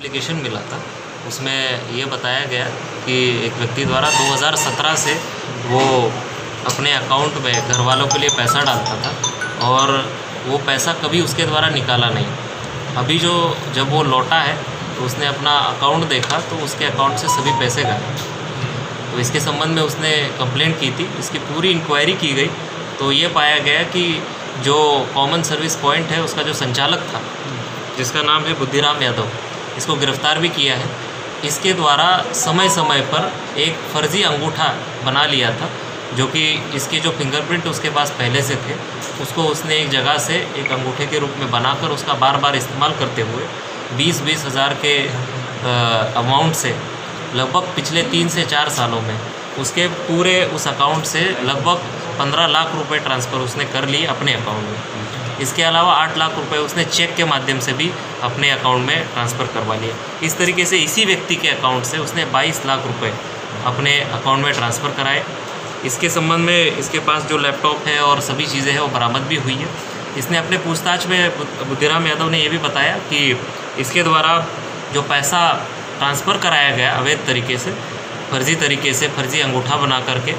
Application मिला था, उसमें ये बताया गया कि एक व्यक्ति द्वारा 2017 से वो अपने अकाउंट में घर वालों के लिए पैसा डालता था और वो पैसा कभी उसके द्वारा निकाला नहीं। अभी जब वो लौटा है तो उसने अपना अकाउंट देखा तो उसके अकाउंट से सभी पैसे गए। तो इसके संबंध में उसने कंप्लेंट की थी। इसकी पूरी इंक्वायरी की गई तो ये पाया गया कि जो कॉमन सर्विस पॉइंट है उसका जो संचालक था, जिसका नाम है बुद्धिराम यादव, इसको गिरफ्तार भी किया है। इसके द्वारा समय समय पर एक फ़र्ज़ी अंगूठा बना लिया था, जो कि इसके जो फिंगरप्रिंट उसके पास पहले से थे, उसको उसने एक जगह से एक अंगूठे के रूप में बनाकर उसका बार बार इस्तेमाल करते हुए 20-20 हज़ार के अमाउंट से लगभग पिछले 3 से 4 सालों में उसके पूरे उस अकाउंट से लगभग 15 लाख रुपए ट्रांसफ़र उसने कर लिए अपने अकाउंट में। इसके अलावा 8 लाख रुपए उसने चेक के माध्यम से भी अपने अकाउंट में ट्रांसफ़र करवा लिए। इस तरीके से इसी व्यक्ति के अकाउंट से उसने 22 लाख रुपए अपने अकाउंट में ट्रांसफ़र कराए। इसके संबंध में इसके पास जो लैपटॉप है और सभी चीज़ें हैं वो बरामद भी हुई है। इसने अपने पूछताछ में बुद्धिराम यादव ने ये भी बताया कि इसके द्वारा जो पैसा ट्रांसफ़र कराया गया अवैध तरीके से, फर्जी तरीके से, फर्जी अंगूठा बना करके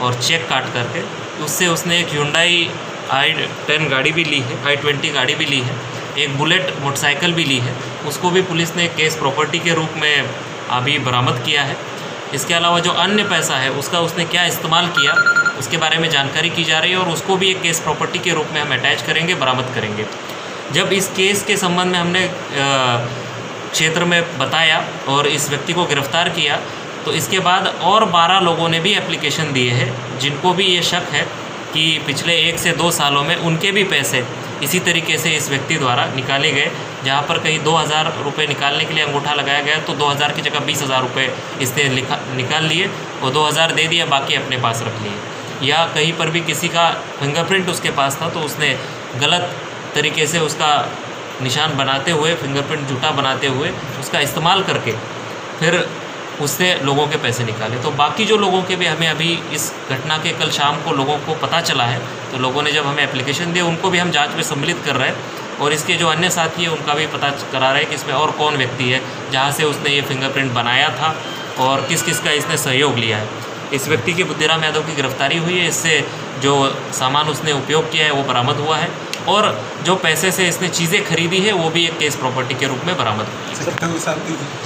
और चेक काट करके, उससे उसने एक Hyundai i10 गाड़ी भी ली है, i20 गाड़ी भी ली है, एक बुलेट मोटरसाइकिल भी ली है। उसको भी पुलिस ने केस प्रॉपर्टी के रूप में अभी बरामद किया है। इसके अलावा जो अन्य पैसा है उसका उसने क्या इस्तेमाल किया उसके बारे में जानकारी की जा रही है और उसको भी एक केस प्रॉपर्टी के रूप में हम अटैच करेंगे, बरामद करेंगे। जब इस केस के संबंध में हमने क्षेत्र में बताया और इस व्यक्ति को गिरफ्तार किया तो इसके बाद और 12 लोगों ने भी एप्लीकेशन दिए हैं, जिनको भी ये शक है कि पिछले 1 से 2 सालों में उनके भी पैसे इसी तरीके से इस व्यक्ति द्वारा निकाले गए। जहाँ पर कहीं 2000 रुपये निकालने के लिए अंगूठा लगाया गया तो 2000 की जगह 20,000 रुपये इसने निकाल लिए और 2000 दे दिया, बाकी अपने पास रख लिए। या कहीं पर भी किसी का फिंगरप्रिंट उसके पास था तो उसने गलत तरीके से उसका निशान बनाते हुए, फिंगरप्रिंट झूठा बनाते हुए उसका इस्तेमाल करके फिर उससे लोगों के पैसे निकाले। तो बाकी जो लोगों के भी हमें अभी इस घटना के कल शाम को लोगों को पता चला है, तो लोगों ने जब हमें एप्लीकेशन दिया उनको भी हम जांच में सम्मिलित कर रहे हैं और इसके जो अन्य साथी है उनका भी पता करा रहे हैं कि इसमें और कौन व्यक्ति है जहाँ से उसने ये फिंगरप्रिंट बनाया था और किस किस का इसने सहयोग लिया है। इस व्यक्ति की बुद्धिराम यादव की गिरफ्तारी हुई है। इससे जो सामान उसने उपयोग किया है वो बरामद हुआ है और जो पैसे से इसने चीज़ें खरीदी है वो भी एक केस प्रॉपर्टी के रूप में बरामद हुई है। ये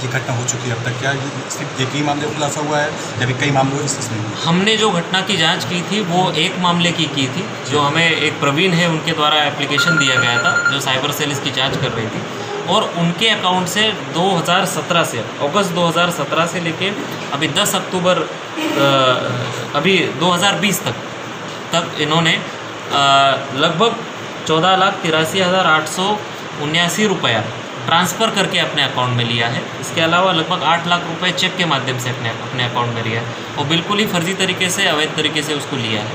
घटना हो चुकी है अब तक, क्या सिर्फ एक ही मामले का खुलासा हुआ है या फिर कई मामलों इसमें? हमने जो घटना की जांच की थी वो एक मामले की थी, जो हमें एक प्रवीण है उनके द्वारा एप्लीकेशन दिया गया था, जो साइबर सेल इसकी जाँच कर रही थी और उनके अकाउंट से 2017 से अगस्त 2017 से लेके अभी 10 अक्टूबर अभी 2020 तक इन्होंने लगभग 14,83,879 रुपया ट्रांसफ़र करके अपने अकाउंट में लिया है। इसके अलावा लगभग 8 लाख रुपए चेक के माध्यम से अपने अकाउंट में लिया है और बिल्कुल ही फर्जी तरीके से, अवैध तरीके से उसको लिया है।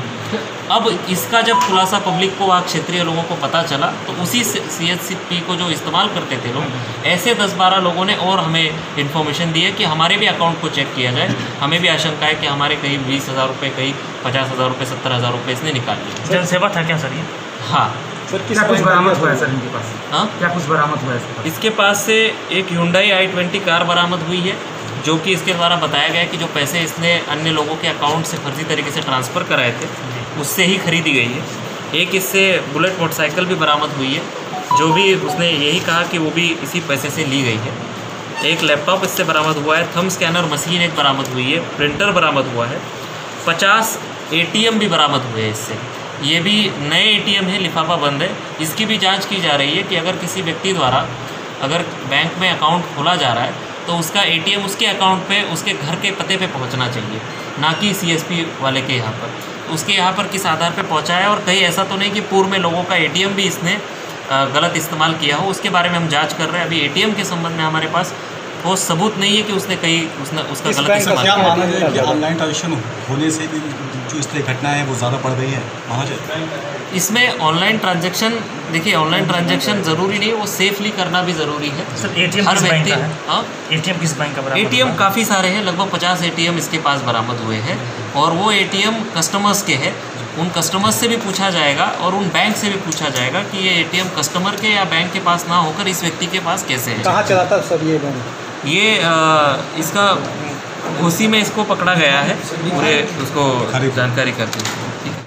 अब इसका जब खुलासा पब्लिक को, क्षेत्रीय लोगों को पता चला तो उसी CHCP को जो इस्तेमाल करते थे लोग, ऐसे 10-12 लोगों ने और हमें इन्फॉर्मेशन दी है कि हमारे भी अकाउंट को चेक किया जाए। हमें भी आशंका है कि हमारे कहीं 20,000 रुपये, कहीं 50,000 रुपये, 70,000 रुपये इसने निकाल लिए। जनसेवा था क्या सर ये? हाँ सर, क्या कुछ बरामद हुआ है सर इनके पास? हाँ, क्या कुछ बरामद हुआ है इसके पास से? एक Hyundai i20 कार बरामद हुई है, जो कि इसके द्वारा बताया गया कि जो पैसे इसने अन्य लोगों के अकाउंट से फर्जी तरीके से ट्रांसफ़र कराए थे उससे ही खरीदी गई है। एक इससे बुलेट मोटरसाइकिल भी बरामद हुई है, जो भी उसने यही कहा कि वो भी इसी पैसे से ली गई है। एक लैपटॉप इससे बरामद हुआ है, थंब स्कैनर मशीन एक बरामद हुई है, प्रिंटर बरामद हुआ है, 50 ATM भी बरामद हुए हैं इससे। ये भी नए ATM है, लिफाफा बंद है। इसकी भी जांच की जा रही है कि अगर किसी व्यक्ति द्वारा अगर बैंक में अकाउंट खोला जा रहा है तो उसका ATM उसके अकाउंट पे, उसके घर के पते पे पहुंचना चाहिए, ना कि CSP वाले के यहाँ पर। उसके यहाँ पर किस आधार पे पहुंचा है और कहीं ऐसा तो नहीं कि पूर्व में लोगों का ATM भी इसने गलत इस्तेमाल किया हो, उसके बारे में हम जाँच कर रहे हैं। अभी ATM के संबंध में हमारे पास ठोस सबूत नहीं है कि उसका गलत इस्तेमाल किया। माना जाए कि ऑनलाइन ट्रांजेक्शन होने से भी जो इस तरह घटनाएं हैं वो ज़्यादा बढ़ रही है, माना जाए? इसमें ऑनलाइन ट्रांजैक्शन, देखिए ऑनलाइन ट्रांजैक्शन ज़रूरी नहीं है, वो सेफली करना भी ज़रूरी है। सर, ATM हर किस बैंक व्यक्ति, का है? हाँ, ATM किस बैंक का बरामद? ATM काफ़ी सारे हैं, लगभग 50 ATM इसके पास बरामद हुए हैं और वो ATM कस्टमर्स के हैं उन कस्टमर्स से भी पूछा जाएगा और उन बैंक से भी पूछा जाएगा कि ये एटीएम कस्टमर के या बैंक के पास ना होकर इस व्यक्ति के पास कैसे है। कहाँ चलाता सर ये बैंक? ये इसका घोसी में इसको पकड़ा गया है, पूरे उसको जानकारी करते हैं। ठीक है।